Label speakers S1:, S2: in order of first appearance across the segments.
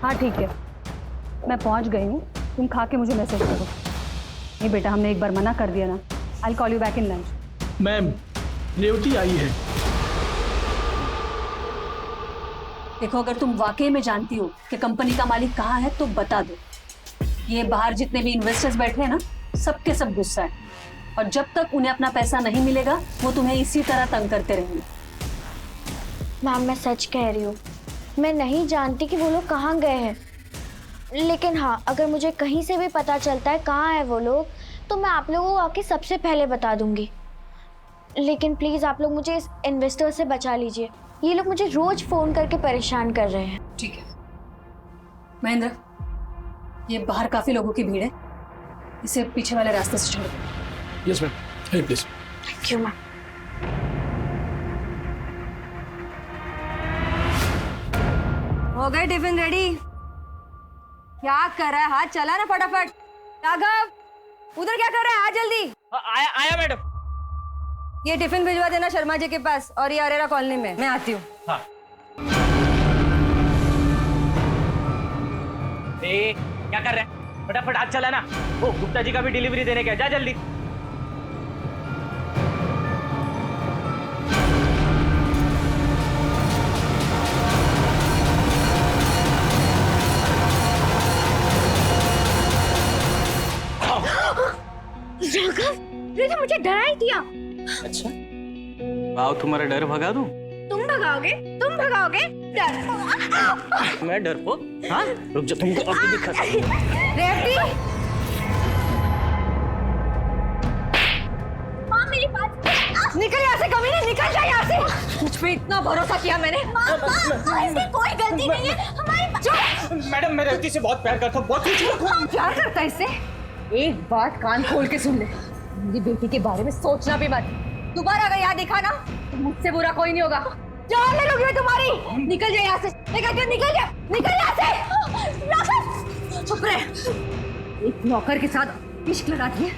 S1: हाँ ठीक है, मैं पहुंच गई हूँ, तुम खा के मुझे मैसेज करो। नहीं बेटा, हमने एक बार मना कर दिया ना। I call you back in lunch.
S2: Ma'am, Revathi आई है।
S1: देखो, अगर तुम वाकई में जानती हो कि कंपनी का मालिक कहाँ है तो बता दो। ये बाहर जितने भी इन्वेस्टर्स बैठे हैं ना, सबके सब गुस्सा है, और जब तक उन्हें अपना पैसा नहीं मिलेगा वो तुम्हें इसी तरह तंग करते रहेंगे।
S3: मैम मैं सच कह रही हूँ, मैं नहीं जानती कि वो लोग कहाँ गए हैं, लेकिन हाँ अगर मुझे कहीं से भी पता चलता है कहाँ है वो लोग तो मैं आप लोगों को आके सबसे पहले बता दूंगी। लेकिन प्लीज आप लोग मुझे इस इन्वेस्टर से बचा लीजिए, ये लोग मुझे रोज फोन करके परेशान कर रहे हैं।
S1: ठीक है महेंद्र, ये बाहर काफी लोगों की भीड़ है, इसे पीछे वाले रास्ते से छोड़ दो।
S2: Yes ma'am, hey please.
S3: Thank you ma'am.
S4: हो गए टिफिन रेडी? क्या कर रहा है? हाथ चला ना फटाफट। राघव, उधर क्या कर रहा है? आ जल्दी।
S5: आया आया मैडम।
S4: ये टिफिन भिजवा देना शर्मा जी के पास, और ये अरेरा कॉलोनी में। मैं आती हूँ।
S5: हाँ। क्या कर रहे हैं? फटाफट हाथ चला ना। ओ गुप्ता जी का भी डिलीवरी देने का, जा जल्दी।
S3: राघव, तुमने तो मुझे डरा ही दिया।
S5: अच्छा, वाह, तुम्हारा डर भगा दूं?
S3: तुम भगाओगे? तुम भगाओगे? डर।
S5: मैं डरपोक? हाँ, रुक जा, तुमको अभी दिखाता हूं।
S4: रेवती,
S3: माँ मेरी बात
S4: निकल यहाँ से, कमीने, निकल जा यहाँ से। मुझ पे इतना भरोसा किया मैंने।
S3: इसकी कोई गलती नहीं है हमारी।
S5: मैडम, मैं रेवती से बहुत प्यार करता हूँ, बहुत कुछ।
S4: प्यार करता है इससे? एक बात कान खोल के सुन ले, मेरी बेटी के बारे में सोचना भी मत। दोबारा अगर यहाँ देखा ना तो मुझसे बुरा कोई नहीं होगा। जान ले लोगी तुम्हारी। निकल जा यहाँ से, निकल जा, निकल जा, निकल यहाँ से। चुप रहे। एक नौकर के साथ इश्क लगा दिए,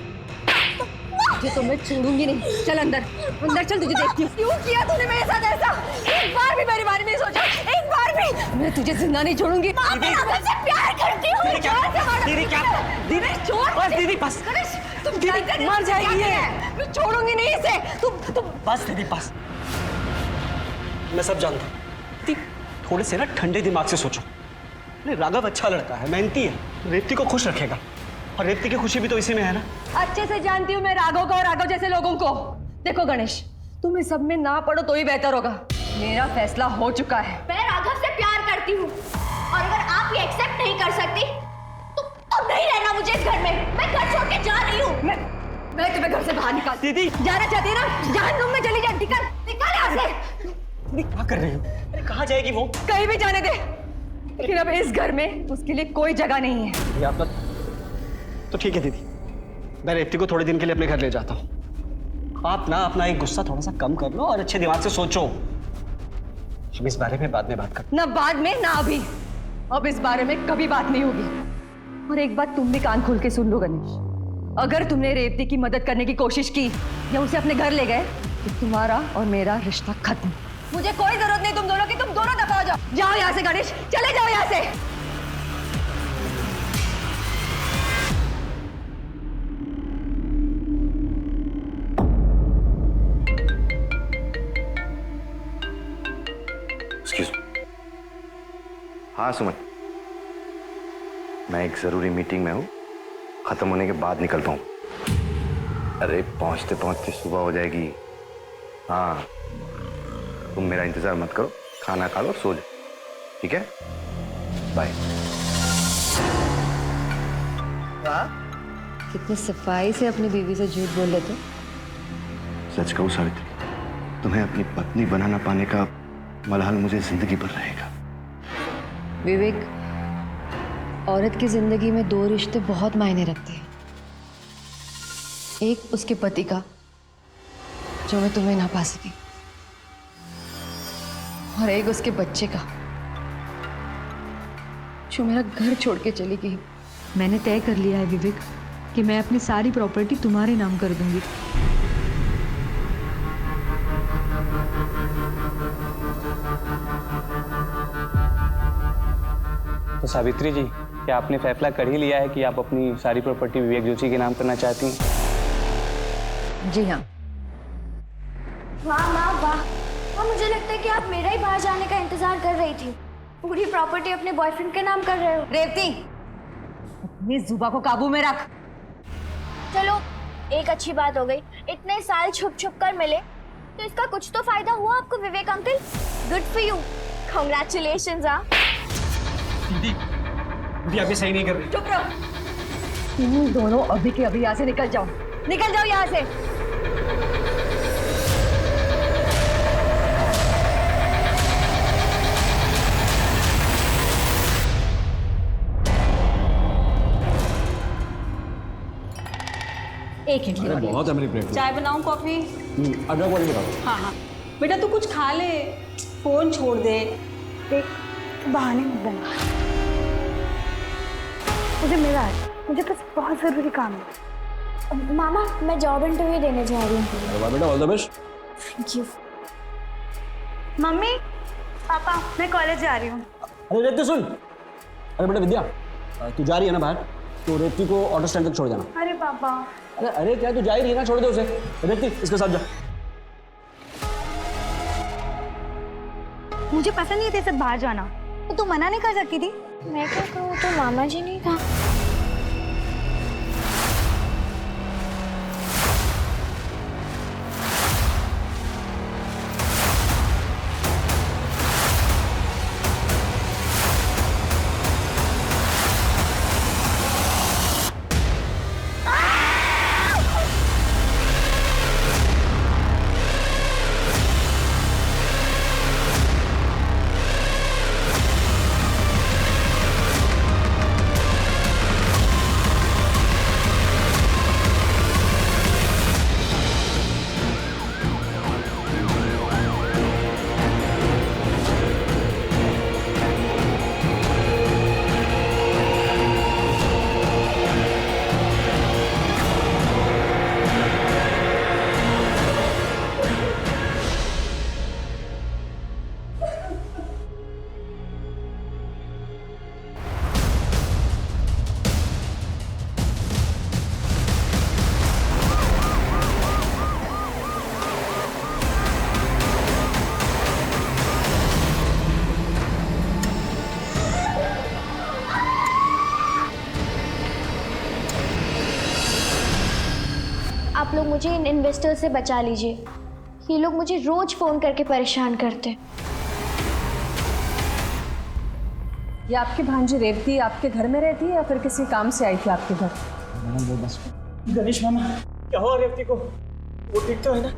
S4: तुझे तो मैं छोड़ूंगी नहीं। चल अंदर, अंदर चल, तुझे देखती हूँ। क्यों किया तूने मेरे साथ ऐसा? एक बार भी मेरे बारे में सोचा? एक बार भी? मैं तुझे जिंदा नहीं छोड़ूंगी।
S3: मैं राघव से प्यार करती हूँ।
S5: दीदी क्या? दीदी
S4: छोड़।
S5: बस दीदी, बस।
S4: तुम दीदी मर जाएगी ये। मैं छोड़ूंगी नहीं इसे। तुम
S5: बस दीदी, बस। मैं सब जानता हूँ दीदी, थोड़े से ना ठंडे दिमाग से सोचो। अरे राघव अच्छा लड़का है, मेहनती है, रेवती को खुश रखेगा, और रेवती की खुशी भी तो इसी में है ना।
S4: अच्छे से जानती हूँ मैं राघव को और राघव जैसे लोगों को। देखो गणेश, तुम इस सब में ना पड़ो तो ही बेहतर होगा। मेरा फैसला हो चुका है।
S3: मैं राघव से प्यार करती हूँ, और अगर आप ये एक्सेप्ट नहीं कर सकती तो नहीं रहना मुझे इस घर में। मैं घर छोड़ के जा रही हूँ।
S4: मैं तुम्हें घर से बाहर निकाल।
S5: दीदी
S4: जाना चाहती है ना? जहन्नुम में चली जा। निकल, निकल यहाँ से।
S5: दीदी क्या कर रही हो? अरे कहाँ जाएगी वो?
S4: कहीं भी जाने दे, लेकिन अब इस घर में उसके लिए कोई जगह नहीं है।
S5: आप तो ठीक है दीदी, मैं रेवती को थोड़े दिन के लिए अपने घर ले जाता हूँ। आप ना अपना एक गुस्सा थोड़ा सा कम कर लो और अच्छे दिमाग से सोचो। हम इस बारे में बाद में बात करते
S4: ना बाद में ना अभी। अब इस बारे में कभी बात नहीं होगी। और एक बात तुम भी कान खोल के सुन लो गणेश, अगर तुमने रेवती की मदद करने की कोशिश की या उसे अपने घर ले गए तो तुम्हारा और मेरा रिश्ता खत्म। मुझे कोई जरूरत नहीं तुम दोनों की, तुम दोनों दफा हो जाओ। जाओ यहाँ से गणेश, चले जाओ यहाँ से।
S6: Excuse me. हाँ सुमन, मैं एक जरूरी मीटिंग में हूँ, खत्म होने के बाद निकल पाऊँ। अरे पहुँचते पहुँचते सुबह हो जाएगी। हाँ, तुम मेरा इंतजार मत करो, खाना खा लो और सो जाओ, ठीक है? बाय।
S4: कितनी सफाई से अपनी बीवी से झूठ बोल लेते।
S6: सच कहूँ सावित्री, तुम्हें अपनी पत्नी बना ना पाने का मलाल मुझे जिंदगी भर रहेगा।
S4: विवेक, औरत की जिंदगी में दो रिश्ते बहुत मायने रखते हैं। एक उसके पति का, जो मैं तुम्हें ना पा सकी, और एक उसके बच्चे का, जो मेरा घर छोड़ के चली गई।
S1: मैंने तय कर लिया है विवेक कि मैं अपनी सारी प्रॉपर्टी तुम्हारे नाम कर दूंगी।
S7: तो सावित्री जी, क्या आपने फैसला कर ही लिया है कि आप अपनी सारी प्रॉपर्टी विवेक जोशी के नाम करना चाहती हैं?
S4: जी हाँ।
S3: वाह माँ वाह। हाँ, मुझे लगता है कि आप मेरा ही बाहर जाने का इंतजार कर रही थी। पूरी प्रॉपर्टी अपने बॉयफ्रेंड के नाम कर रहे हो।
S4: रेवती, अपनी जुबा को काबू में रख।
S3: चलो, एक अच्छी बात हो गई। इतने साल छुप छुप कर मिले तो इसका कुछ तो फायदा हुआ आपको Vivek uncle. Good for you, congratulations.
S5: दीदी अभी सही नहीं कर रही।
S4: चुप रहो। तुम दोनों अभी के अभी यहाँ से निकल जाओ, निकल जाओ यहाँ से। एक इडली वाली।
S5: बहुत है मेरी प्लेट।
S1: चाय बनाऊं, कॉफी?
S5: अदरक वाली बताओ।
S1: हाँ हाँ बेटा, तू कुछ खा ले, फोन छोड़ दे।
S3: देख, बहाने मत बना। मुझे मिला है, मुझे बस बहुत ज़रूरी काम है। मामा, मैं जॉब इंटरव्यू देने जा रही हूँ।
S5: अरे वाह बेटा, all the best.
S3: Thank you. Mummy, पापा, मैं कॉलेज जा रही हूँ।
S5: अरे रेवती सुन। अरे बेटा विद्या, तू जा रही है ना बाहर, तो रेवती को ऑटो स्टैंड तक छोड़ जाना।
S3: अरे पापा।
S5: अरे क्या तू जा ही रही है ना, छोड़ दे उसे। रेवती इसके साथ जा।
S8: मुझे पसंद नहीं है तेरे साथ बाहर जाना, तो तू मना नहीं कर सकती थी?
S3: मैं क्या कहूँ, तो मामा जी नहीं कहा। आप लोग मुझे इन इन्वेस्टर से बचा लीजिए। ये लोग मुझे रोज फोन करके परेशान करते।
S1: ये आपकी भांजी रेवती आपके घर में रहती है या फिर किसी काम से आई थी आपके घर?
S5: मैडम वो बस। गणेश मामा, क्या हुआ रेवती को? वो ठीक तो है ना?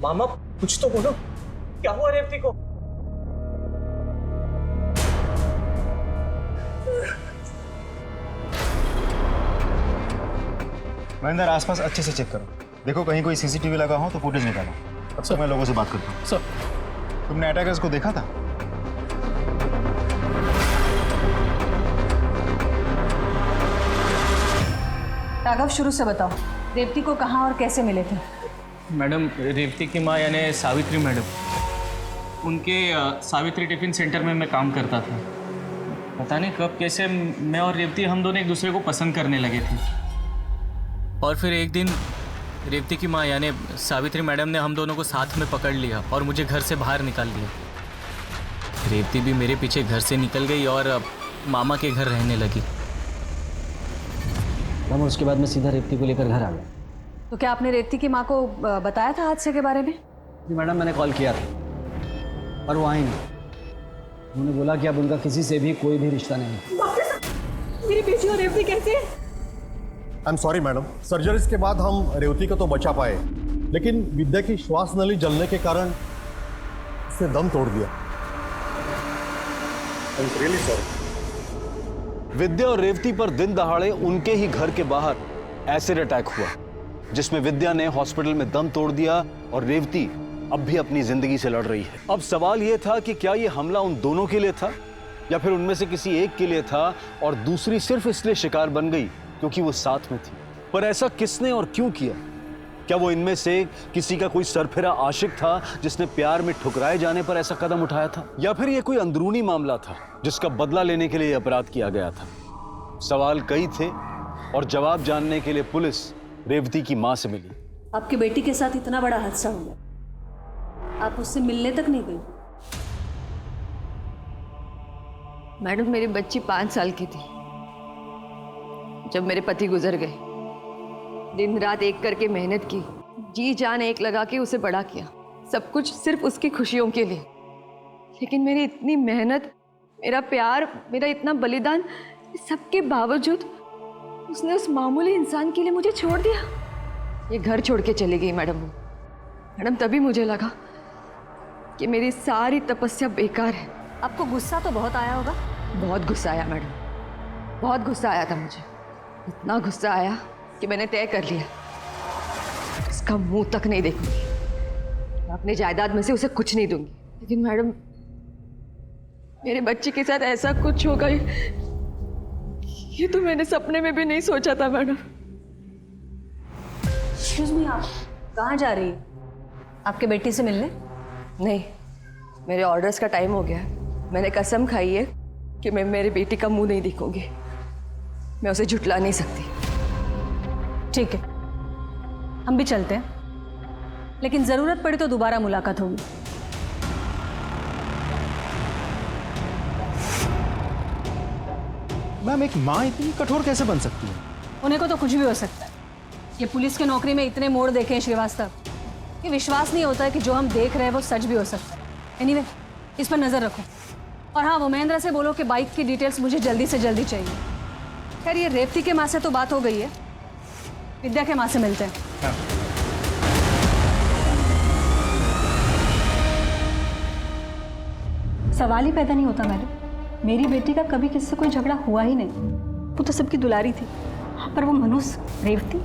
S5: मामा कुछ तो बोलो, क्या हुआ रेवती को?
S9: महेंद्र, आसपास अच्छे से चेक करो, देखो कहीं कोई सीसीटीवी लगा हो तो फुटेज निकालो। अब तक मैं लोगों से बात करता हूँ।
S2: सर,
S9: तुमने अटैकर्स को देखा था?
S1: राघव, शुरू से बताओ, रेवती को कहाँ और कैसे मिले थे?
S7: मैडम, रेवती की माँ यानी सावित्री मैडम, उनके सावित्री टिफिन सेंटर में मैं काम करता था। पता नहीं कब कैसे मैं और रेवती हम दोनों एक दूसरे को पसंद करने लगे थे। और फिर एक दिन रेवती की माँ यानी सावित्री मैडम ने हम दोनों को साथ में पकड़ लिया और मुझे घर से बाहर निकाल दिया। रेवती भी मेरे पीछे घर से निकल गई और मामा के घर रहने लगी।
S5: मैम उसके बाद मैं सीधा रेवती को लेकर घर आ गया।
S1: तो क्या आपने रेवती की माँ को बताया था हादसे के बारे में?
S5: जी मैडम, मैंने कॉल किया था पर वो आई नहीं। उन्होंने बोला कि अब उनका किसी से भी कोई भी रिश्ता नहीं है।
S1: मेरी बेटी और रेवती कैसे?
S10: I am sorry madam, surgeries के बाद हम रेवती को तो बचा पाए, लेकिन विद्या की श्वास नली जलने के कारण उसने दम तोड़ दिया। I am really sorry.
S11: Vidya और रेवती पर दिन दहाड़े उनके ही घर के बाहर एसिड अटैक हुआ, जिसमें विद्या ने हॉस्पिटल में दम तोड़ दिया और रेवती अब भी अपनी जिंदगी से लड़ रही है। अब सवाल यह था कि क्या यह हमला उन दोनों के लिए था या फिर उनमें से किसी एक के लिए था और दूसरी सिर्फ इसलिए शिकार बन गई क्योंकि वो साथ में थी। पर ऐसा किसने और क्यों किया, क्या वो इनमें से किसी का कोई सरफिरा आशिक था जिसने प्यार में ठुकराए जाने पर ऐसा कदम उठाया था, या फिर ये कोई अंदरूनी मामला था जिसका बदला लेने के लिए अपराध किया गया था? सवाल कई थे और जवाब जानने के लिए पुलिस रेवती की मां से मिली।
S1: आपकी बेटी के साथ इतना बड़ा हादसा हुआ, आप उससे मिलने तक नहीं गई?
S4: मैडम, मेरी बच्ची 5 साल की थी जब मेरे पति गुजर गए। दिन रात एक करके मेहनत की, जी जान एक लगा के उसे बड़ा किया, सब कुछ सिर्फ उसकी खुशियों के लिए। लेकिन मेरी इतनी मेहनत, मेरा प्यार, मेरा इतना बलिदान, सबके बावजूद उसने उस मामूली इंसान के लिए मुझे छोड़ दिया। ये घर छोड़ के चली गई मैडम, तभी मुझे लगा कि मेरी सारी तपस्या बेकार है।
S1: आपको गुस्सा तो बहुत आया होगा?
S4: बहुत गुस्सा आया मैडम, बहुत गुस्सा आया था मुझे। इतना गुस्सा आया कि मैंने तय कर लिया, इसका मुंह तक नहीं देखूंगी, मैं अपने जायदाद में से उसे कुछ नहीं दूंगी। लेकिन मैडम, मेरे बच्चे के साथ ऐसा कुछ होगा ये तो मैंने सपने में भी नहीं सोचा था मैडम।
S1: एक्सक्यूज मी, आप कहाँ जा रही है? आपके बेटी से मिलने?
S4: नहीं, मेरे ऑर्डर्स का टाइम हो गया है। मैंने कसम खाई है कि मैं मेरी बेटी का मुंह नहीं देखूंगी, मैं उसे झुठला नहीं सकती।
S1: ठीक है, हम भी चलते हैं, लेकिन जरूरत पड़ी तो दोबारा मुलाकात होगी।
S9: मैम, एक माँ इतनी कठोर कैसे बन सकती है?
S1: उन्हें को तो कुछ भी हो सकता है। ये पुलिस की नौकरी में इतने मोड़ देखे हैं श्रीवास्तव, ये विश्वास नहीं होता है कि जो हम देख रहे हैं वो सच भी हो सकता है। एनीवे, इस पर नजर रखो। और हाँ, वो महेंद्र से बोलो कि बाइक की डिटेल्स मुझे जल्दी से जल्दी चाहिए। खैर, ये रेवती के माँ से तो बात हो गई है, विद्या के माँ से मिलते हैं। सवाल ही पैदा नहीं होता मैडम, मेरी बेटी का कभी किससे कोई झगड़ा हुआ ही नहीं, वो तो सबकी दुलारी थी। पर वो मनुष्य रेवती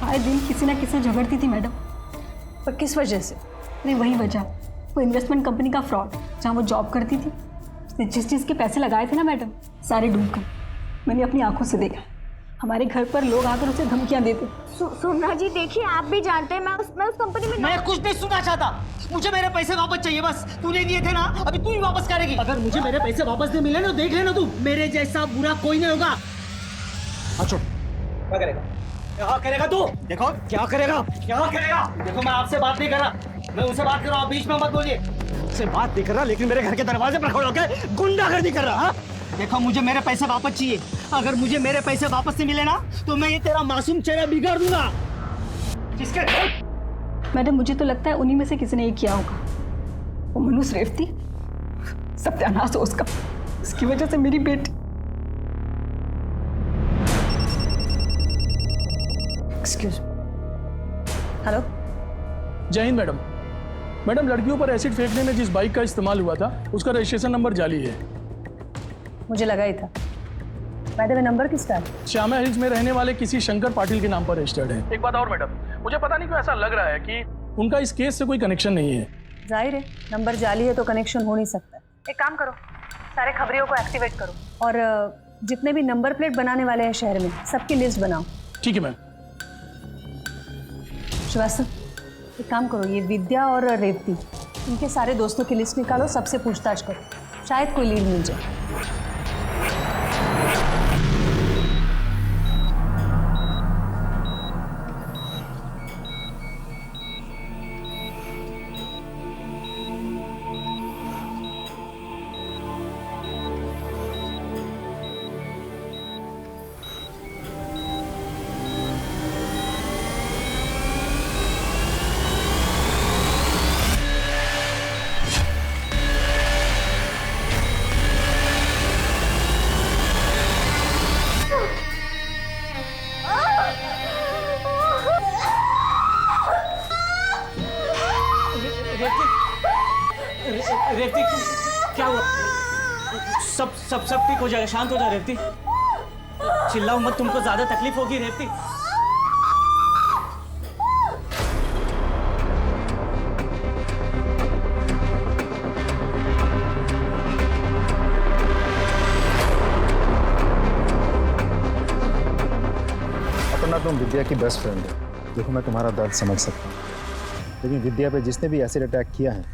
S1: आए दिन किसी ना किसी से झगड़ती थी मैडम। पर किस वजह से? नहीं, वही वजह, वो इन्वेस्टमेंट कंपनी का फ्रॉड जहाँ वो जॉब करती थी। उसने जिस चीज़ के पैसे लगाए थे ना मैडम, सारे डूब गए। मैंने अपनी आंखों से देखा, हमारे घर पर लोग आकर उसे धमकियां देते।
S3: सोमनाथ जी, देखिए, आप भी जानते हैं मैं उस कंपनी में
S5: मैं कुछ नहीं सुनना चाहता, मुझे मेरे पैसे वापस चाहिए बस। तूने दिए थे ना, अभी तू ही वापस करेगी। अगर मुझे मेरे पैसे वापस नहीं मिले ना, देख लेना तू, मेरे जैसा बुरा कोई नहीं होगा। अच्छा, क्या करेगा? क्या करेगा तू? देखो क्या करेगा, क्या करेगा? देखो, मैं आपसे बात नहीं कर रहा, मैं उनसे बात कर रहा हूँ, बीच में मत बोलिए। उससे बात नहीं कर रहा, लेकिन मेरे घर के दरवाजे पर खड़े होकर गुंडागर्दी कर रहा। हाँ? देखो, मुझे मेरे पैसे वापस चाहिए। अगर मुझे मेरे पैसे वापस नहीं मिले ना, तो मैं ये तेरा मासूम चेहरा बिगाड़ दूंगा। किसके?
S1: मैडम, मुझे तो लगता है उन्हीं में से किसी ने ये किया होगा। वो मनुष्य रेवती, सत्यानाश हो उसका, उसकी वजह से मेरी बेटी। Excuse, hello.
S2: जय हिंद मैडम। मैडम, लड़कियों पर एसिड फेंकने में जिस बाइक का इस्तेमाल हुआ था उसका रजिस्ट्रेशन नंबर जाली है।
S1: मुझे लगा ही था। बाय द वे, नंबर किसका है?
S2: श्यामा हिल्स में रहने वाले किसी शंकर पाटिल के नाम पर रजिस्टर्ड है। एक बात और मैडम, मुझे पता नहीं क्यों ऐसा लग रहा है कि उनका इस केस से कोई कनेक्शन नहीं है।
S1: जाहिर है, नंबर जाली है तो कनेक्शन हो नहीं सकता। एक काम करो, सारे खबरियों को एक्टिवेट करो और जितने भी नंबर प्लेट बनाने वाले हैं शहर में, सबकी लिस्ट बनाओ।
S2: ठीक है मैम।
S1: श्रीवास्तव, एक काम करो, ये विद्या और रेवती, इनके सारे दोस्तों की लिस्ट निकालो, सबसे पूछताछ करो, शायद कोई लीड मिल जाए।
S5: रेवती, क्या हुआ? सब ठीक हो जाएगा, शांत हो जा रेवती, चिल्लाओ मत, तुमको ज्यादा तकलीफ होगी रेवती।
S9: अपना तुम विद्या की बेस्ट फ्रेंड हो, देखो मैं तुम्हारा दर्द समझ सकता हूँ, लेकिन विद्या पे जिसने भी एसिड अटैक किया है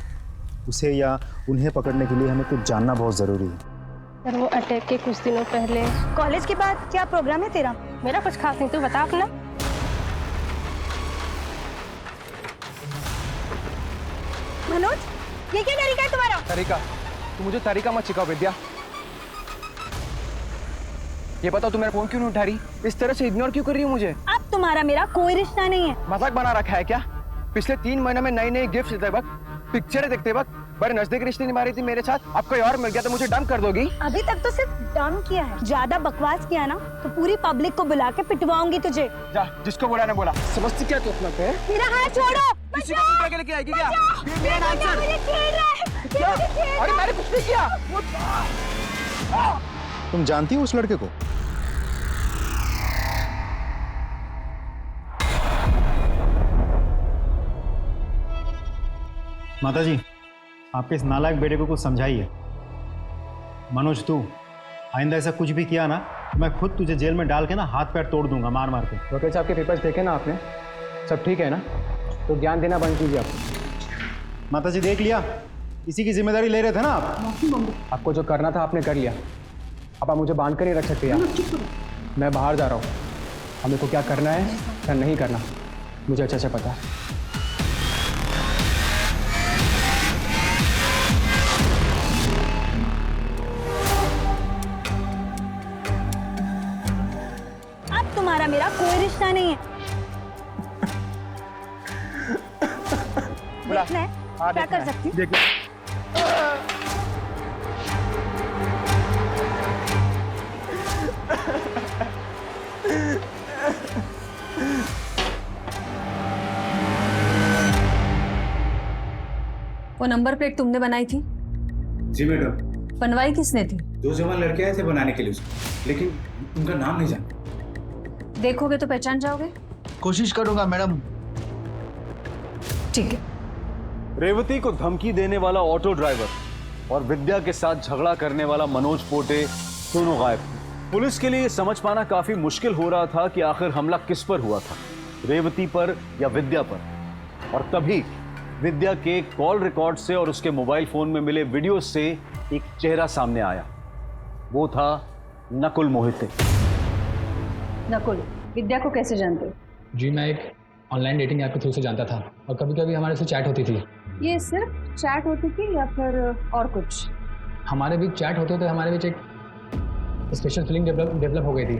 S9: उसे या उन्हें पकड़ने के लिए हमें कुछ जानना बहुत ज़रूरी है।
S8: पर वो अटैक के कुछ दिनों पहले कॉलेज के बाद क्या प्रोग्राम है तेरा? मेरा कुछ खास नहीं, तू बता अपना। मनोज, ये क्या तरीका है तुम्हारा?
S12: तरीका? तू मुझे तरीका मत सिखाओ विद्या। ये बताओ तू मेरा फोन क्यों नहीं उठा रही? इस तरह से इग्नोर क्यों कर रही हो मुझे?
S8: अब तुम्हारा मेरा कोई रिश्ता नहीं है।
S12: मजाक बना रखा है क्या? पिछले 3 महीनों में नए नए गिफ्ट देते वक्त, पिक्चरें देखते वक्त बड़े नजदीक रिश्ते निभा रही थी मेरे साथ, अब कोई और मिल गया तो मुझे डंप कर दोगी?
S8: अभी तक तो सिर्फ डम किया है, ज्यादा बकवास किया ना तो पूरी पब्लिक को बुला के पिटवाऊंगी तुझे।
S12: जा, जिसको बोला ना बोला। समझती क्या तू अपना पे?
S8: मेरा हाथ छोड़ो।
S12: किसी को उठा के लेके आएगी क्या? मेरा डांसर। अरे मैंने कुछ नहीं किया।
S9: तुम जानती हो उस लड़के को? माताजी, आपके इस नालायक बेटे को कुछ समझाइए। मनोज, तू आइंदा ऐसा कुछ भी किया ना तो मैं खुद तुझे जेल में डाल के ना हाथ पैर तोड़ दूंगा, मार मार के।
S12: वकील साहब के पेपर्स देखे ना आपने? सब ठीक है ना? तो ज्ञान देना बंद कीजिए आप।
S9: माताजी देख लिया, इसी की जिम्मेदारी ले रहे थे ना आप।
S12: आपको जो करना था आपने कर लिया, अब आप मुझे बांध कर ही रख सकते हैं आप। मैं बाहर जा रहा हूँ, हमें को क्या करना है क्या नहीं करना मुझे अच्छे से पता है।
S8: अब तुम्हारा मेरा कोई रिश्ता नहीं है। देखना है क्या कर सकती हूँ?
S1: वो नंबर प्लेट तुमने बनाई थी?
S13: जी मैडम।
S1: बनवाई किसने थी?
S13: 2 जवान लड़के आए थे बनाने के लिए उसको, लेकिन उनका नाम नहीं जानता।
S1: देखोगे तो पहचान जाओगे?
S9: कोशिश करूंगा मैडम।
S1: ठीक है।
S11: रेवती को धमकी देने वाला ऑटो ड्राइवर और विद्या के साथ झगड़ा करने वाला मनोज पोटे दोनों गायब थे। पुलिस के लिए ये समझ पाना काफी मुश्किल हो रहा था कि आखिर हमला किस पर हुआ था, रेवती पर या विद्या पर। और तभी विद्या के कॉल रिकॉर्ड से और उसके मोबाइल फोन में मिले वीडियो से एक चेहरा सामने आया। वो था नकुल मोहिते।
S1: नकुल, विद्या को कैसे जानते हो?
S14: जी मैं एक ऑनलाइन डेटिंग ऐप के थ्रू से जानता था और कभी कभी हमारे से चैट होती थी।
S1: ये सिर्फ चैट होती थी या फिर और कुछ?
S14: हमारे बीच चैट होते तो हमारे बीच एक स्पेशल फीलिंग डेवलप हो गई थी।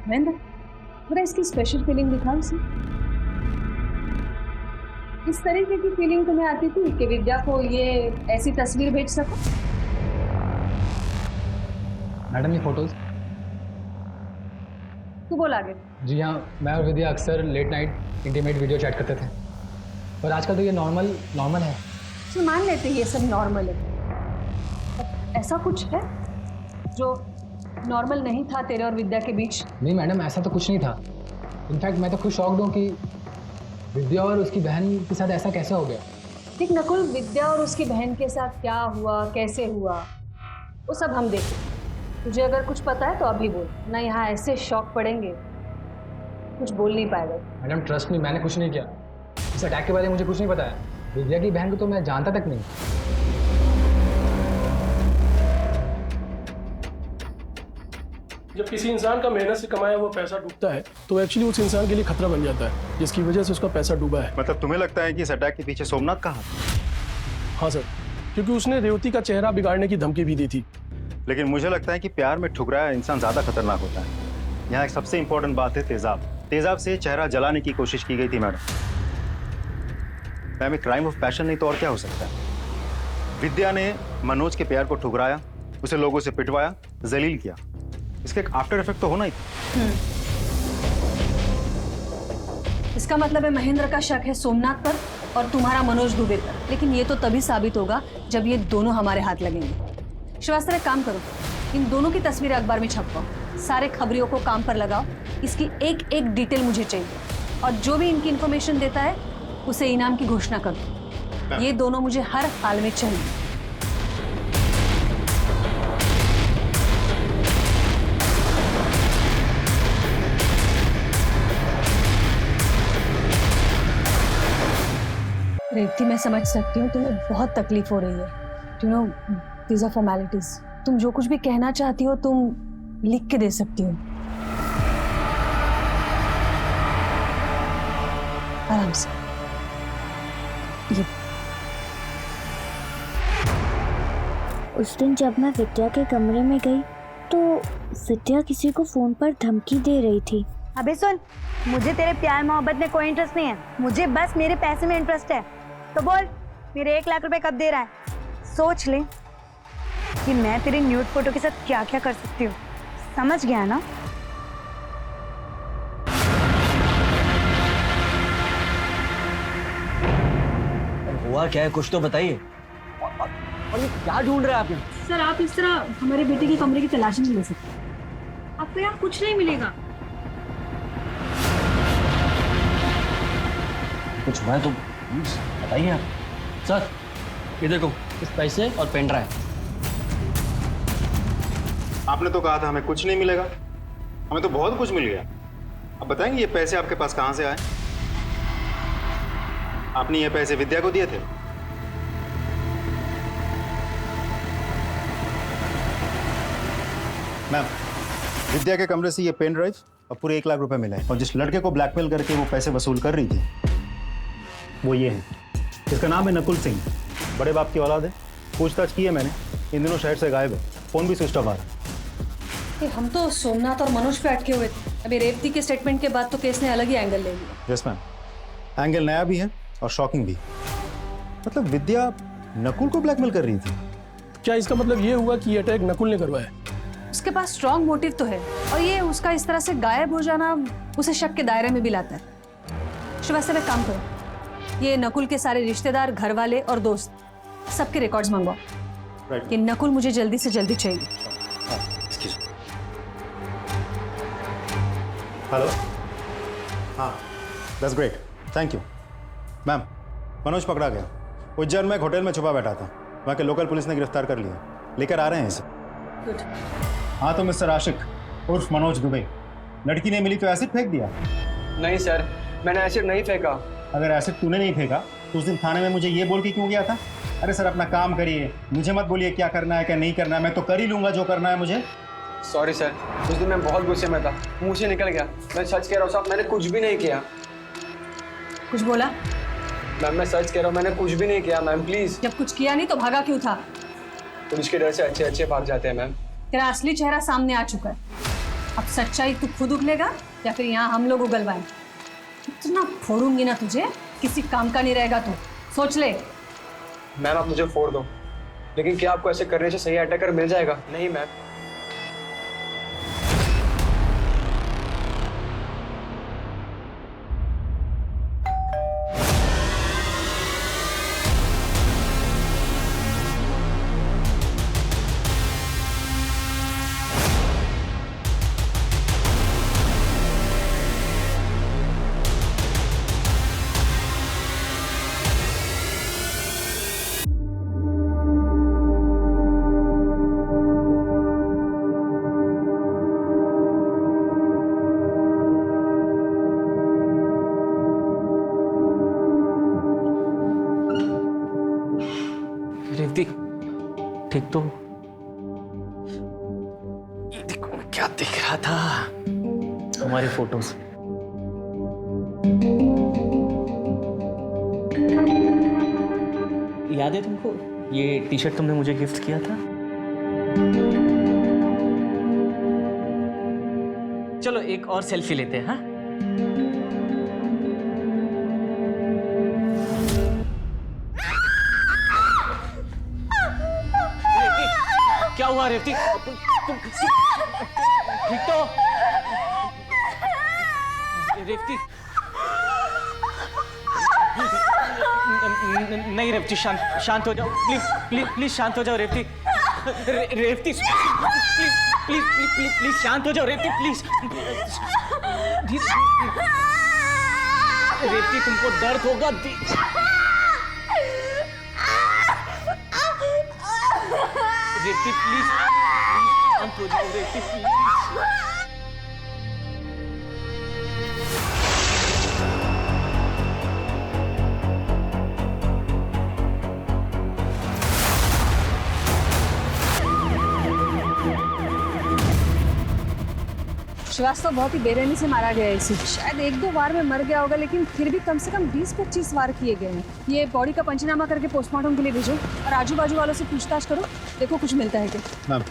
S1: महेंद्र, थोड़ा इसकी स्पेशल फीलिंग दिखाओ इसे। इस तरीके की फीलिंग तुम्हें आती थी कि विद्या को ये ऐसी तस्वीर भेज सको?
S14: मैडम ये फोटोज?
S1: तू बोल आगे।
S14: जी हाँ, मैं और विद्या अक्सर late night intimate video chat करते थे, पर आजकल तो ये नॉर्मल है।
S1: तो मान लेते हैं ये सब नॉर्मल है, ऐसा कुछ है जो नॉर्मल नहीं था तेरे और विद्या के बीच?
S14: नहीं मैडम, ऐसा तो कुछ नहीं था। इनफैक्ट मैं तो खुद शॉक्ड हूँ कि विद्या और उसकी बहन के साथ ऐसा कैसे हो गया।
S1: ठीक नकुल, विद्या और उसकी बहन के साथ क्या हुआ, कैसे हुआ, वो सब हम देखें। तुझे अगर कुछ पता है तो अभी बोल, ना यहाँ ऐसे शॉक पड़ेंगे, कुछ बोल नहीं पाएगा।
S14: मैडम ट्रस्ट मी, मैंने कुछ नहीं किया। इस अटैक के बारे में मुझे कुछ नहीं पता है। विद्या की बहन को तो मैं जानता तक नहीं।
S2: जब किसी इंसान का मेहनत से कमाया हुआ पैसा डूबता है तो एक्चुअली उस इंसान के लिए खतरा बन जाता है, जिसकी वजह से उसका पैसा डूबा है।
S9: मतलब तुम्हें लगता है कि इस अटैक के पीछे सोमनाथ का हाथ?
S2: हाँ सर, क्योंकि उसने रेवती का चेहरा बिगाड़ने की धमकी भी दी थी।
S9: लेकिन मुझे लगता है कि प्यार में ठुकराया इंसान ज्यादा खतरनाक होता है। यहाँ एक सबसे इंपॉर्टेंट बात है तेजाब। तेजाब से चेहरा जलाने की कोशिश की गई थी madam. Ma'am, crime of passion नहीं तो और क्या हो सकता है? विद्या ने मनोज के प्यार को ठुकराया, उसे लोगों से पिटवाया, जलील किया। इसका एक आफ्टर इफेक्ट तो होना ही था।
S1: इसका मतलब है महेंद्र का शक है सोमनाथ पर और तुम्हारा मनोज दुबे पर। लेकिन ये तो तभी साबित होगा जब ये दोनों हमारे हाथ लगेंगे। श्रीवास्तव, एक काम करो, इन दोनों की तस्वीरें अखबार में छपवाओ, सारे खबरियों को काम पर लगाओ। इसकी एक एक डिटेल मुझे चाहिए और जो भी इनकी इन्फॉर्मेशन देता है उसे इनाम की घोषणा कर दो। ये दोनों मुझे हर हाल में चाहिए। रेवती, मैं समझ सकती हूँ तुम्हें बहुत तकलीफ हो रही है। You know, these are formalities. तुम जो कुछ भी कहना चाहती हो तुम लिख के दे सकती हो। आराम से। ये
S3: उस दिन जब मैं विद्या के कमरे में गई तो विद्या किसी को फोन पर धमकी दे रही थी।
S8: अबे सुन, मुझे तेरे प्यार मोहब्बत में कोई इंटरेस्ट नहीं है, मुझे बस मेरे पैसे में इंटरेस्ट है। तो बोल, मेरे 1 लाख रुपए कब दे रहा है? सोच ले कि मैं तेरे न्यूड फोटो के साथ क्या क्या कर सकती हूँ। समझ गया ना?
S5: हुआ क्या है, कुछ तो बताइए। और ये क्या ढूंढ रहे हैं आप यहाँ?
S1: सर, आप इस तरह हमारे बेटे के कमरे की तलाशी नहीं ले सकते। आपको यहाँ कुछ नहीं मिलेगा।
S5: कुछ हुआ है तो बताइए आप। सर, ये देखो, कुछ पैसे और पेन ड्राइव।
S9: आपने तो कहा था हमें कुछ नहीं मिलेगा, हमें तो बहुत कुछ मिल गया। अब बताएंगे ये पैसे आपके पास कहाँ से आए? आपने ये पैसे विद्या को दिए थे? मैम, विद्या के कमरे से ये पेन ड्राइव और पूरे 1 लाख रुपए मिले हैं। और जिस लड़के को ब्लैकमेल करके वो पैसे वसूल कर रही थी वो ये है। इसका नाम है नकुल सिंह, बड़े बाप की औलाद है। पूछताछ की है मैंने, इन दिनों शहर से गायब है, फोन भी स्विच ऑफ आ रहा है।
S1: हम तो सोमनाथ और मनोज पे अटके हुए थे। अभी रेवती के स्टेटमेंट के बाद तो केस ने अलग ही एंगल ले लिया।
S9: यस मैम, एंगल नया भी है और शॉकिंग भी। मतलब विद्या नकुल को ब्लैकमेल कर रही थी।
S2: क्या इसका मतलब ये हुआ कि ये अटैक नकुल ने करवाया?
S1: उसके पास स्ट्रॉन्ग मोटिव तो है, और ये उसका इस तरह से गायब हो जाना उसे शक के दायरे में भी लाता है। श्रीवास्तव, एक काम करो, ये नकुल के सारे रिश्तेदार, घर वाले और दोस्त सबके रिकॉर्ड्स मंगवाओ कि नकुल मुझे जल्दी से जल्दी चाहिए।
S9: हेलो, हाँ, that's great, thank you. Ma'am, Manoj पकड़ा गया। उज्जैन में एक होटल में छुपा बैठा था, वहाँ के लोकल पुलिस ने गिरफ्तार कर लिया, लेकर आ रहे हैं इसे।
S1: गुड।
S9: हाँ तो मिस्टर आशिक उर्फ मनोज दुबे, लड़की ने मिली तो एसिड फेंक दिया?
S12: नहीं सर, मैंने एसिड नहीं फेंका।
S9: अगर एसिड तूने नहीं फेंका तो उस दिन थाने में मुझे ये बोल के क्यों गया था? अरे सर, अपना काम करिए, मुझे मत बोलिए क्या करना है क्या नहीं करना है, मैं तो कर ही लूंगा जो करना है मुझे।
S12: सॉरी सर, उस दिन मैं बहुत गुस्से में था, मुंह से निकल गया। मैं सच कह रहा हूँ साहब, मैंने कुछ भी नहीं किया।
S1: कुछ बोला?
S12: मैम मैं सच कह रहा हूँ, मैंने कुछ भी नहीं किया मैम, प्लीज।
S1: जब कुछ किया नहीं तो भागा क्यों था?
S12: पुलिस के डर से अच्छे अच्छे भाग जाते हैं मैम।
S1: तेरा असली चेहरा सामने आ चुका है। अब सच्चाई तू खुद उगलेगा या फिर यहाँ हम लोग उगलवाएं? इतना फोड़ूंगी ना तुझे, किसी काम का नहीं रहेगा तू, सोच ले।
S12: मैम आप मुझे फोड़ दो, लेकिन क्या आपको ऐसे करने से सही अटैकर मिल जाएगा? नहीं मैम।
S7: रेवती, ठीक तो? ये देखो मैं क्या देख रहा था, हमारे फोटोज। याद है तुमको ये टी शर्ट तुमने मुझे गिफ्ट किया था? चलो एक और सेल्फी लेते हैं। हाँ, क्या हुआ रेवती? तुम ठीक तो? रेवती, नहीं रेवती, शांत हो जाओ प्लीज, प्लीज प्लीज शांत हो जाओ Revathi. Revathi please please please please शांत हो जाओ रेवती, प्लीज। रेवती तुमको दर्द होगा। रेवती प्लीज शांत हो जाओ रेवती, प्लीज।
S1: श्रीवास्तव बहुत ही बेरहमी से मारा गया है इसे। शायद 1-2 बार में मर गया होगा, लेकिन फिर भी कम से कम 20-25 वार किए गए हैं। ये बॉडी का पंचनामा करके पोस्टमार्टम के लिए भेजो और आजू बाजू वालों से पूछताछ करो, देखो कुछ मिलता है क्या।
S9: मैम,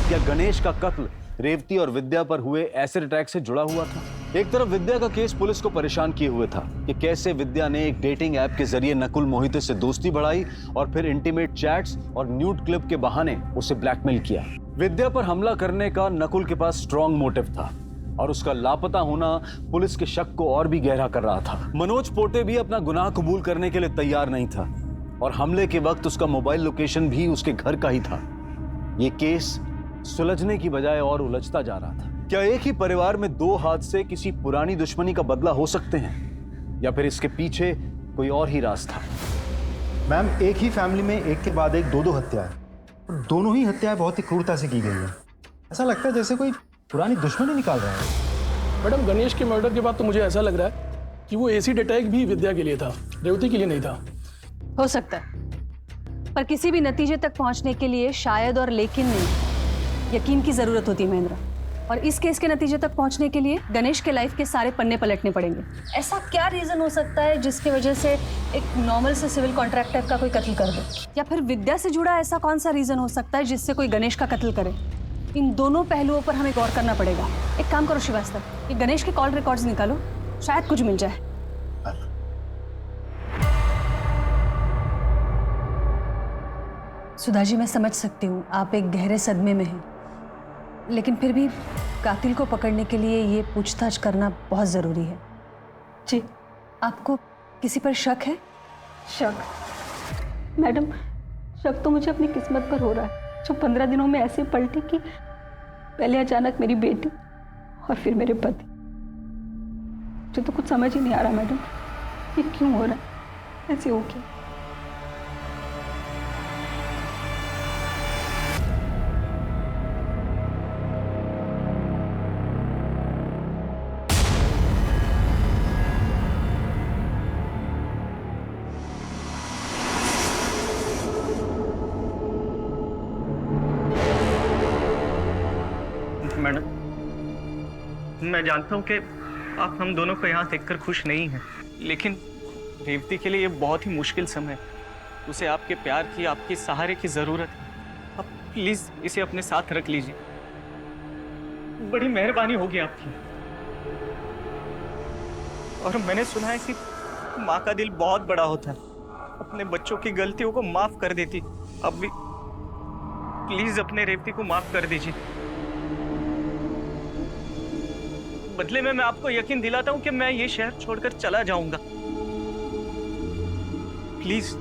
S11: क्या गणेश का कत्ल रेवती और विद्या पर हुए एसिड अटैक से जुड़ा हुआ था? एक तरफ विद्या का केस पुलिस को परेशान किए हुए था कि कैसे विद्या ने एक डेटिंग ऐप के जरिए नकुल मोहिते से दोस्ती बढ़ाई और फिर इंटीमेट चैट्स और न्यूड क्लिप के बहाने उसे ब्लैकमेल किया। विद्या पर हमला करने का नकुल के पास स्ट्रॉन्ग मोटिव था और उसका लापता होना पुलिस के शक को और भी गहरा कर रहा था। मनोज पोटे भी अपना गुनाह कबूल करने के लिए तैयार नहीं था और हमले के वक्त उसका मोबाइल लोकेशन भी उसके घर का ही था। ये केस सुलझने की बजाय और उलझता जा रहा था। क्या एक ही परिवार में 2 हाथ से किसी पुरानी दुश्मनी का बदला हो सकते हैं, या फिर इसके पीछे कोई और ही राज था?
S9: मैम, एक ही फैमिली में एक के बाद एक 2-2 हत्याएं, और दोनों ही हत्याएं बहुत ही क्रूरता से की गई हैं। ऐसा लगता है जैसे कोई पुरानी दुश्मनी निकाल रहा है।
S2: मैडम, गणेश के मर्डर के बाद तो मुझे ऐसा लग रहा है कि वो एसिड अटैक भी विद्या के लिए था, रेवती के लिए नहीं था।
S1: हो सकता है, पर किसी भी नतीजे तक पहुंचने के लिए शायद और लेकिन नहीं, यकीन की जरूरत होती है महेंद्र। और इस केस के नतीजे तक पहुंचने के लिए गणेश के लाइफ के सारे पन्ने पलटने पड़ेंगे। ऐसा क्या रीजन हो सकता है जिसकी वजह से एक नॉर्मल से सिविल कॉन्ट्रैक्टर का कोई कत्ल कर दे, या फिर विद्या से जुड़ा ऐसा कौन सा रीजन हो सकता है जिससे कोई गणेश का कत्ल करे। इन दोनों पहलुओं पर हमें गौर करना पड़ेगा। एक काम करो श्रीवास्तव, ये गणेश के कॉल रिकॉर्ड्स निकालो, शायद कुछ मिल जाए। सुधा जी, मैं समझ सकती हूँ आप एक गहरे सदमे में हैं, लेकिन फिर भी कातिल को पकड़ने के लिए ये पूछताछ करना बहुत ज़रूरी है। जी, आपको किसी पर शक है?
S15: शक? मैडम, शक तो मुझे अपनी किस्मत पर हो रहा है, जो 15 दिनों में ऐसे पलटी कि पहले अचानक मेरी बेटी और फिर मेरे पति। मुझे तो कुछ समझ ही नहीं आ रहा मैडम, ये क्यों हो रहा है, ऐसे हो क्या?
S7: मैडम, मैं जानता हूँ कि आप हम दोनों को यहाँ देखकर खुश नहीं हैं, लेकिन रेवती के लिए ये बहुत ही मुश्किल समय है। उसे आपके प्यार की, आपके सहारे की ज़रूरत है। आप प्लीज़ इसे अपने साथ रख लीजिए, बड़ी मेहरबानी होगी आपकी। और मैंने सुना है कि माँ का दिल बहुत बड़ा होता है, अपने बच्चों की गलतियों को माफ़ कर देती। अब भी प्लीज़ अपने रेवती को माफ़ कर दीजिए। बदले में मैं आपको यकीन दिलाता हूं कि मैं ये शहर छोड़कर चला जाऊंगा। प्लीज।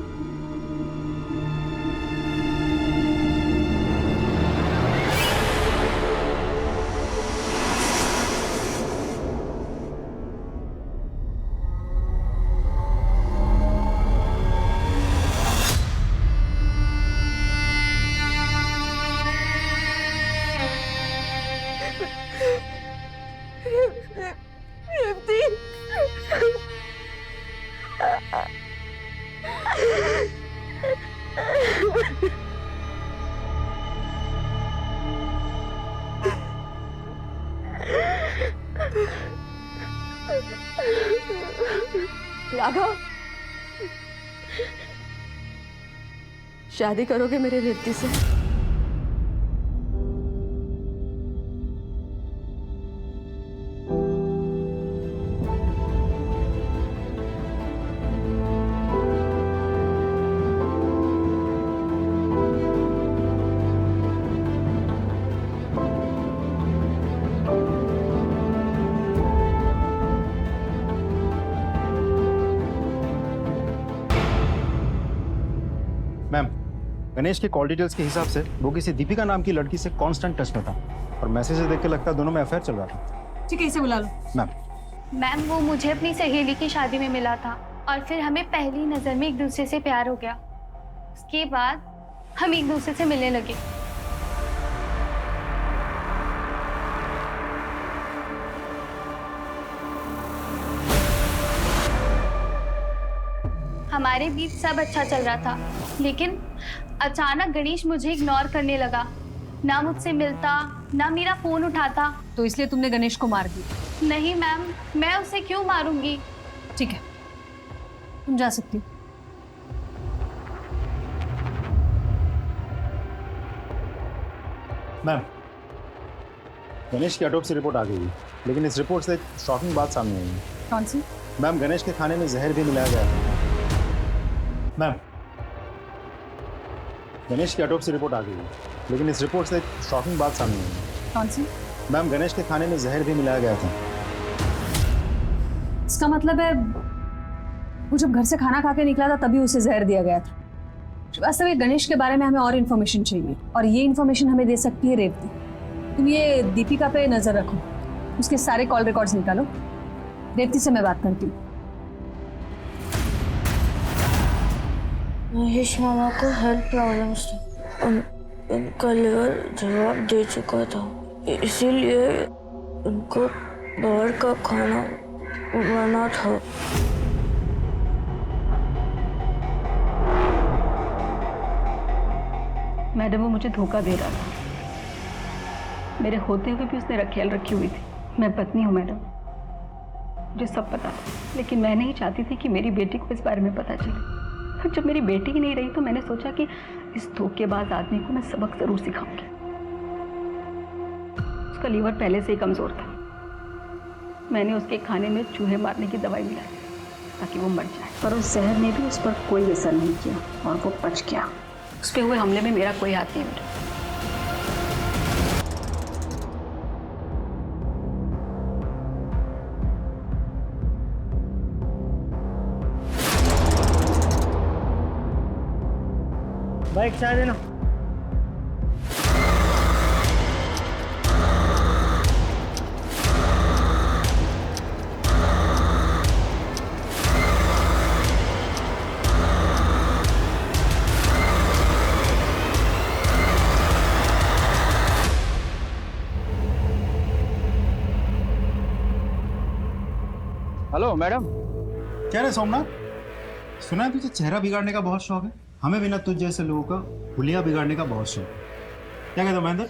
S15: राघव, शादी करोगे मेरे रेवती से?
S9: मैम, गणेश के कॉल डिटेल्स के हिसाब से वो किसी दीपिका नाम की लड़की से कांस्टेंट टच में था और मैसेज देख के लगता है दोनों में अफेयर चल रहा था।
S1: ठीक है, इसे बुला लो।
S3: मैम, वो मुझे अपनी सहेली की शादी में मिला था और फिर हमें पहली नज़र में एक दूसरे से प्यार हो गया। उसके बाद हम एक दूसरे से मिलने लगे। हमारे बीच सब अच्छा चल रहा था, लेकिन अचानक गणेश मुझे इग्नोर करने लगा। ना मुझसे मिलता, ना मेरा फोन उठाता।
S1: तो इसलिए तुमने गणेश को मार दी?
S3: नहीं मैम, मैं उसे क्यों मारूंगी।
S1: ठीक है, तुम जा सकती हो।
S9: मैम, गणेश की ऑटोप्सी रिपोर्ट आ गई है, लेकिन इस रिपोर्ट से एक शॉकिंग बात सामने आई है।
S1: कौन सी?
S9: मैम, गणेश के खाने में जहर भी मिलाया गया था। मैम, गणेश की ऑटोप्सी रिपोर्ट आ गई है, लेकिन इस रिपोर्ट से एक शॉकिंग बात सामने आई है।
S1: कौन सी?
S9: मैम, गणेश के खाने में जहर भी मिलाया गया था।
S1: इसका मतलब है वो जब घर से खाना खा के निकला था तभी उसे जहर दिया गया था। वास्तव में गणेश के बारे में हमें और इन्फॉर्मेशन चाहिए, और ये इन्फॉर्मेशन हमें दे सकती है रेवती। तुम ये दीपिका पे नजर रखो, उसके सारे कॉल रिकॉर्ड्स निकालो। रेवती से मैं बात करती हूँ।
S3: महेश मामा को हेल्थ प्रॉब्लम्स थी, उनका लिवर जवाब दे चुका था, इसीलिए उनको बाहर का खाना बना था।
S15: मैडम वो मुझे धोखा दे रहा था। मेरे होते हुए भी उसने ख्याल रखी हुई थी। मैं पत्नी हूँ मैडम, मुझे सब पता था, लेकिन मैं नहीं चाहती थी कि मेरी बेटी को इस बारे में पता चले। और जब मेरी बेटी ही नहीं रही तो मैंने सोचा कि इस धोखेबाज आदमी को मैं सबक जरूर सिखाऊंगी। उसका लीवर पहले से ही कमजोर था। मैंने उसके खाने में चूहे मारने की दवाई मिलाई ताकि वो मर जाए, पर उस जहर ने भी उस पर कोई असर नहीं किया और वो बच गया। उस पे हुए हमले में मेरा कोई हाथ नहीं बेटा।
S5: बाइक चाय देना।
S12: Hello madam.
S9: क्या रे सोमनाथ, सुना है तुझे चेहरा बिगाड़ने का बहुत शौक है। हमें भी ना तुझ जैसे लोगों का हुलिया बिगाड़ने का बहुत शौक है। क्या कहते हो महेंद्र,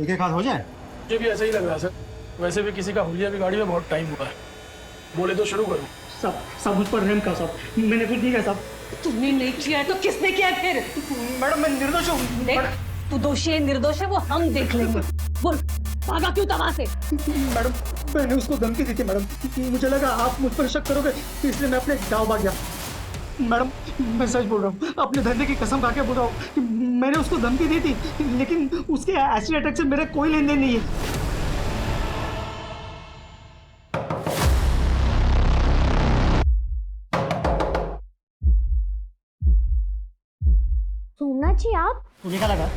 S9: एक एक हाथ हो जाए?
S2: मुझे भी ऐसा ही लग रहा है सर। वैसे भी किसी का हुलिया बिगाड़ी में बहुत टाइम हुआ है। बोले तो शुरू करो।
S5: सब मुझ पर रहम का साहब, मैंने कुछ नहीं किया साहब।
S1: तुमने नहीं किया तो किसने किया फिर?
S5: मैडम मैं निर्दोष हूँ।
S1: देख, तू दोषी है निर्दोष है वो हम देख लेंगे। बोल, भागा क्यों तवा से?
S5: मैडम मैंने उसको धमकी दी थी मैडम, मुझे लगा आप मुझ पर शक करोगे इसलिए मैं अपने गाँव भाग गया। मैडम मैं सच बोल रहा हूँ, अपने धंधे की कसम खा के बोल रहा हूँ कि मैंने उसको धमकी दी थी, लेकिन उसके एसिड अटैक से मेरा कोई लेन देन नहीं है।
S3: सोमनाथ जी आप?
S5: तुम्हें क्या लगा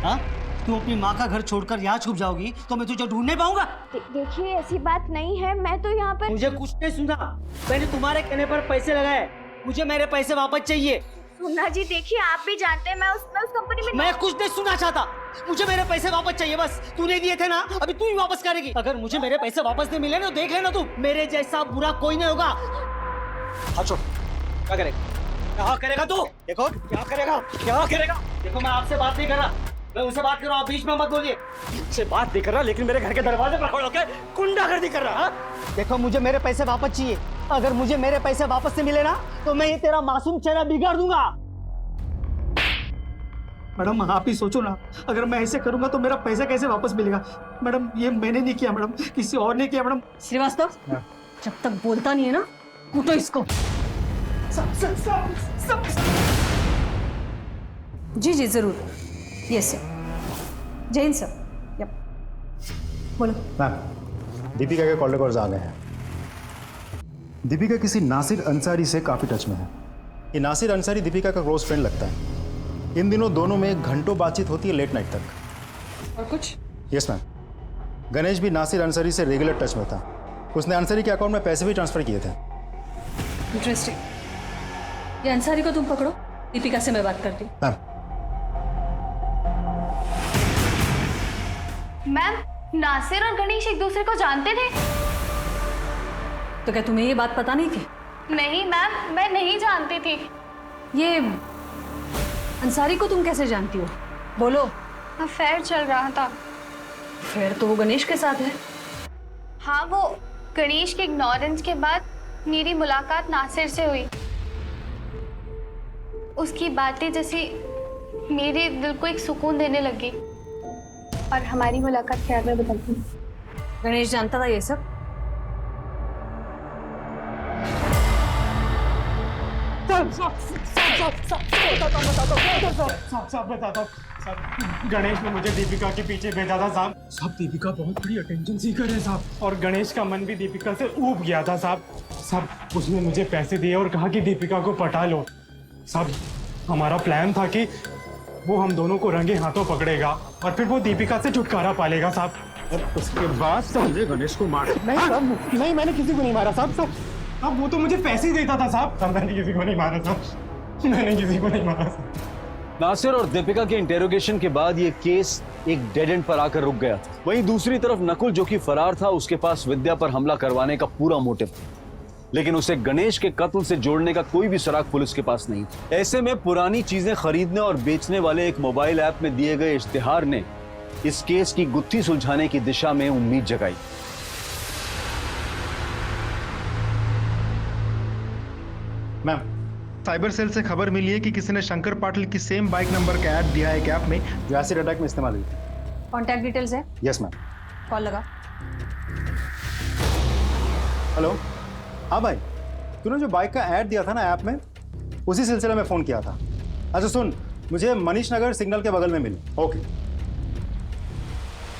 S5: हाँ? तू अपनी माँ का घर छोड़कर यहाँ छुप जाओगी तो मैं तुझे ढूंढ नहीं पाऊंगा।
S3: देखिए ऐसी बात नहीं है, मैं तो यहाँ पर।
S5: मुझे कुछ नहीं सुना, मैंने तुम्हारे कहने पर पैसे लगाए, मुझे मेरे पैसे वापस चाहिए।
S3: सोमनाथ जी देखिए, आप भी जानते हैं मैं उस कंपनी में।
S5: मैं कुछ नहीं सुनना चाहता, मुझे मेरे पैसे वापस चाहिए बस। तूने दिए थे ना, अभी तू ही वापस करेगी। अगर मुझे मेरे पैसे वापस नहीं मिले ना तो देख लेना तू, मेरे जैसा बुरा कोई नहीं होगा। अच्छा क्या करेगा, क्या करेगा तू? देखो क्या करेगा, क्या करेगा। देखो मैं आपसे बात नहीं कर रहा, मैं उनसे बात कर रहा हूँ, बीच में मत बोलिए। मुझसे बात नहीं कर रहा, लेकिन मेरे घर के दरवाजे पर खड़े होकर गुंडागर्दी कर रहा है। देखो मुझे मेरे पैसे वापस चाहिए, अगर मुझे मेरे पैसे वापस नहीं मिले ना तो मैं ये तेरा मासूम चेहरा बिगाड़ दूंगा। मैडम आप ही सोचो ना, अगर मैं ऐसे करूंगा तो मेरा पैसा कैसे वापस मिलेगा। मैडम ये मैंने नहीं किया मैडम, किसी और ने किया मैडम।
S1: श्रीवास्तव जब तक बोलता नहीं है ना कूटो इसको। जी जी जरूर, yes sir. Jain sir, yup बोलो।
S9: मैम, दीपिका के कॉल रिकॉर्ड्स आ गए हैं। दीपिका किसी नासिर अंसारी से काफ़ी टच में है। ये नासिर अंसारी दीपिका का क्लोज फ्रेंड लगता है। इन दिनों दोनों में घंटों बातचीत होती है, लेट नाइट तक।
S1: और कुछ?
S9: यस मैम, गणेश भी नासिर अंसारी से रेगुलर टच में था। उसने अंसारी के अकाउंट में पैसे भी ट्रांसफर किए थे।
S1: इंटरेस्टिंग। ये अंसारी को तुम पकड़ो, दीपिका से मैं बात करती हूँ।
S3: मैम नासिर और गणेश एक दूसरे को जानते थे?
S1: तो क्या तुम्हें ये बात पता नहीं थी?
S3: नहीं मैम, मैं नहीं जानती थी।
S1: ये अंसारी को तुम कैसे जानती हो? बोलो।
S3: अफेयर चल रहा था।
S1: फिर तो वो गणेश के साथ है।
S3: हाँ, वो गणेश के इग्नोरेंस के बाद मेरी मुलाकात नासिर से हुई। उसकी बातें जैसे मेरे दिल को एक सुकून देने लगी और हमारी मुलाकात प्यार में बदल गई।
S1: गणेश जानता था ये सब?
S12: गणेश ने मुझे दीपिका के पीछे भेजा था साहब। साहब दीपिका बहुत बड़ी अटेंशन सीकर है साहब, और गणेश का मन भी दीपिका से ऊब गया था साहब। साहब उसने मुझे पैसे दिए और कहा कि दीपिका को पटा लो। साहब हमारा प्लान था कि वो हम दोनों को रंगे हाथों पकड़ेगा और फिर वो दीपिका से छुटकारा पालेगा साहब। और उसके बाद समझे गणेश को मार। नहीं साहब, नहीं मैंने किसी को नहीं मारा साहब। साहब अब वो तो मुझे पैसे ही देता था साहब। मैंने किसी को नहीं मारा साहब, मैंने किसी को नहीं मारा साहब।
S11: नासिर और दीपिका के इंटेरोगेशन के बाद ये केस एक डेड एंड पर आकर रुक गया था। वहीं दूसरी तरफ नकुल जो कि फरार था, उसके पास विद्या पर हमला करवाने का पूरा मोटिव था, लेकिन उसे गणेश के कत्ल से जोड़ने का कोई भी सुराग पुलिस के पास नहीं था। ऐसे में पुरानी चीजें खरीदने और बेचने वाले एक मोबाइल ऐप में दिए गए इश्तिहार ने इस केस की गुत्थी सुलझाने की दिशा में उम्मीद जगाई।
S9: मैम, साइबर सेल से खबर मिली है कि किसी ने शंकर पाटिल की सेम बाइक नंबर का ऐड दिया है एक ऐप में जो एसिड अटैक में इस्तेमाल हुई थी।
S1: कॉन्टैक्ट डिटेल्स है?
S9: Yes ma'am.
S1: कॉल लगा।
S9: हेलो, हाँ भाई, तूने जो बाइक का ऐड दिया था ना ऐप में, उसी सिलसिले में फ़ोन किया था। अच्छा सुन, मुझे मनीष नगर सिग्नल के बगल में मिल। Okay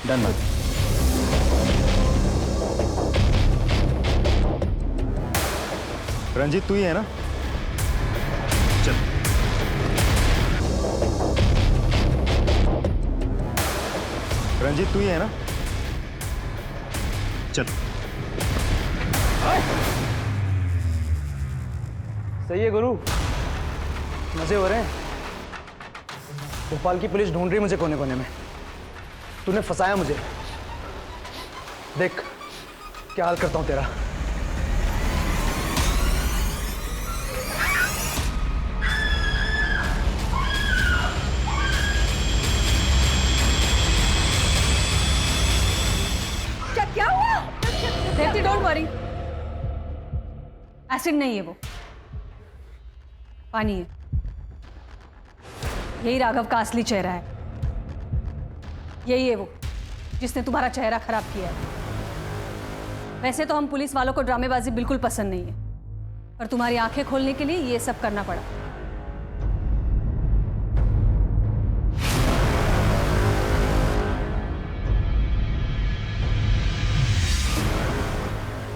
S9: done ma'am. रंजीत तू ही है ना? चल। रंजीत तू ही है ना? चल।
S12: सही है गुरु, मजे हो रहे हैं। भोपाल की पुलिस ढूंढ रही है मुझे कोने कोने में। तूने फंसाया मुझे। देख क्या हाल करता हूं तेरा।
S4: क्या हुआ?
S1: रेवती डोंट वरी, एसिड नहीं है वो, पानी है। यही राघव का असली चेहरा है। यही है वो जिसने तुम्हारा चेहरा खराब किया है। वैसे तो हम पुलिस वालों को ड्रामेबाजी बिल्कुल पसंद नहीं है, पर तुम्हारी आंखें खोलने के लिए ये सब करना पड़ा।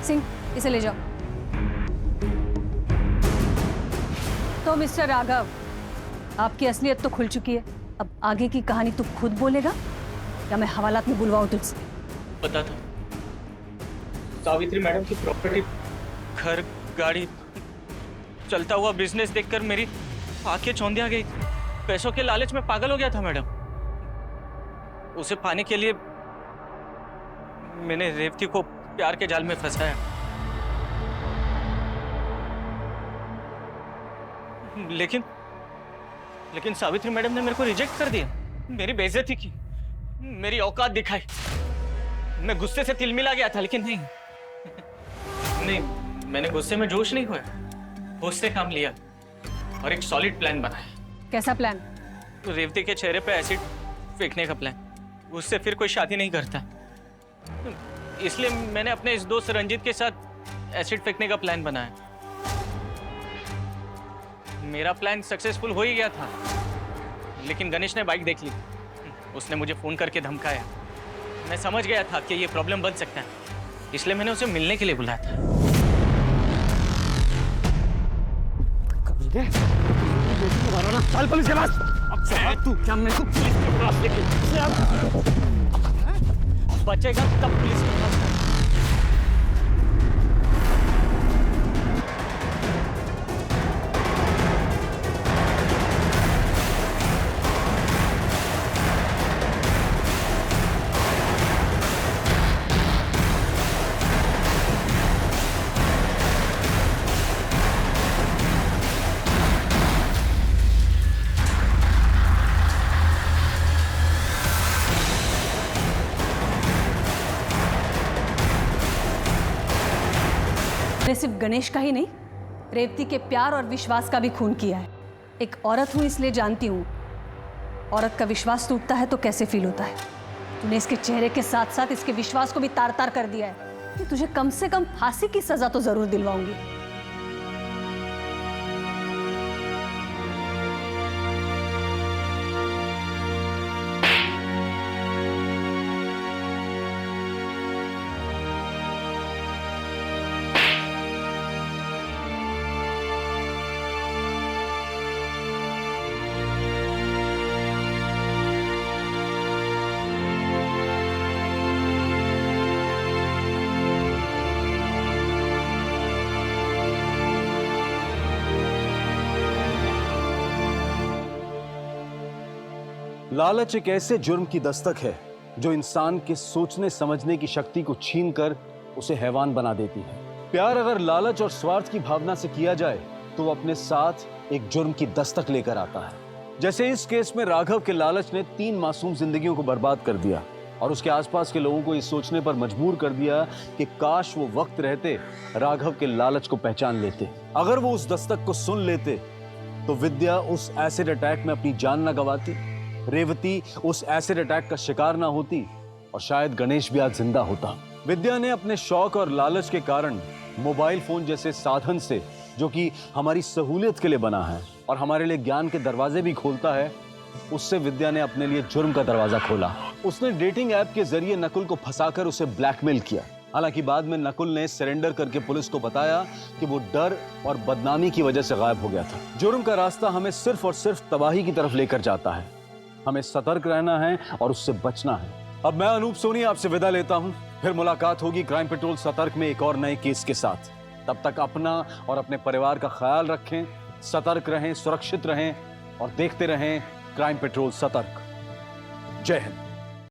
S1: सिंह, इसे ले जाओ। तो मिस्टर राघव, आपकी असलियत तो खुल चुकी है। अब आगे की कहानी तू खुद बोलेगा या मैं हवालात में बुलवाऊं तुझसे?
S7: पता था सावित्री मैडम की प्रॉपर्टी, घर, गाड़ी, चलता हुआ बिजनेस देखकर मेरी आंखें चौंधिया गई। पैसों के लालच में पागल हो गया था मैडम। उसे पाने के लिए मैंने रेवती को प्यार के जाल में फंसाया। लेकिन सावित्री मैडम ने मेरे को रिजेक्ट कर दिया, मेरी बेइज्जती की, मेरी औकात दिखाई। मैं गुस्से से तिलमिला गया था, लेकिन नहीं मैंने गुस्से में जोश नहीं खोया, होश से काम लिया और एक सॉलिड प्लान बनाया।
S1: कैसा प्लान?
S7: रेवती के चेहरे पे एसिड फेंकने का प्लान। उससे फिर कोई शादी नहीं करता, इसलिए मैंने अपने इस दोस्त रंजीत के साथ एसिड फेंकने का प्लान बनाया। मेरा प्लान सक्सेसफुल हो ही गया था, लेकिन गणेश ने बाइक देख ली। उसने मुझे फोन करके धमकाया। मैं समझ गया था कि ये प्रॉब्लम बन सकता है, इसलिए मैंने उसे मिलने के लिए बुलाया था।
S12: चल पुलिस के पास। अब तू क्या मेरे को पुलिस के पास लेके
S7: बचेगा तब पुलिस के पास।
S1: मैंने सिर्फ गणेश का ही नहीं, रेवती के प्यार और विश्वास का भी खून किया है। एक औरत हूं इसलिए जानती हूं औरत का विश्वास टूटता है तो कैसे फील होता है। तूने इसके चेहरे के साथ साथ इसके विश्वास को भी तार तार कर दिया है। कि तुझे कम से कम फांसी की सजा तो जरूर दिलवाऊंगी।
S11: लालच एक ऐसे जुर्म की दस्तक है जो इंसान के सोचने समझने की शक्ति को छीनकर उसे हैवान बना देती है। प्यार अगर लालच और स्वार्थ की भावना से किया जाए तो वो अपने साथ एक जुर्म की दस्तक लेकर आता है। जैसे इस केस में राघव के लालच ने 3 मासूम जिंदगियों को बर्बाद कर दिया और उसके आसपास के लोगों को इस सोचने पर मजबूर कर दिया कि काश वो वक्त रहते राघव के लालच को पहचान लेते। अगर वो उस दस्तक को सुन लेते तो विद्या उस एसिड अटैक में अपनी जान न गंवाती, रेवती उस एसिड अटैक का शिकार ना होती और शायद गणेश भी आज जिंदा होता। विद्या ने अपने शौक और लालच के कारण मोबाइल फोन जैसे साधन से, जो कि हमारी सहूलियत के लिए बना है और हमारे लिए ज्ञान के दरवाजे भी खोलता है, उससे विद्या ने अपने लिए जुर्म का दरवाजा खोला। उसने डेटिंग ऐप के जरिए नकुल को फंसाकर उसे ब्लैकमेल किया। हालांकि बाद में नकुल ने सरेंडर करके पुलिस को बताया कि वो डर और बदनामी की वजह से गायब हो गया था। जुर्म का रास्ता हमें सिर्फ और सिर्फ तबाही की तरफ लेकर जाता है। हमें सतर्क रहना है और उससे बचना है। अब मैं अनूप सोनी आपसे विदा लेता हूं। फिर मुलाकात होगी क्राइम पेट्रोल सतर्क में एक और नए केस के साथ। तब तक अपना और अपने परिवार का ख्याल रखें, सतर्क रहें, सुरक्षित रहें और देखते रहें क्राइम पेट्रोल सतर्क। जय हिंद।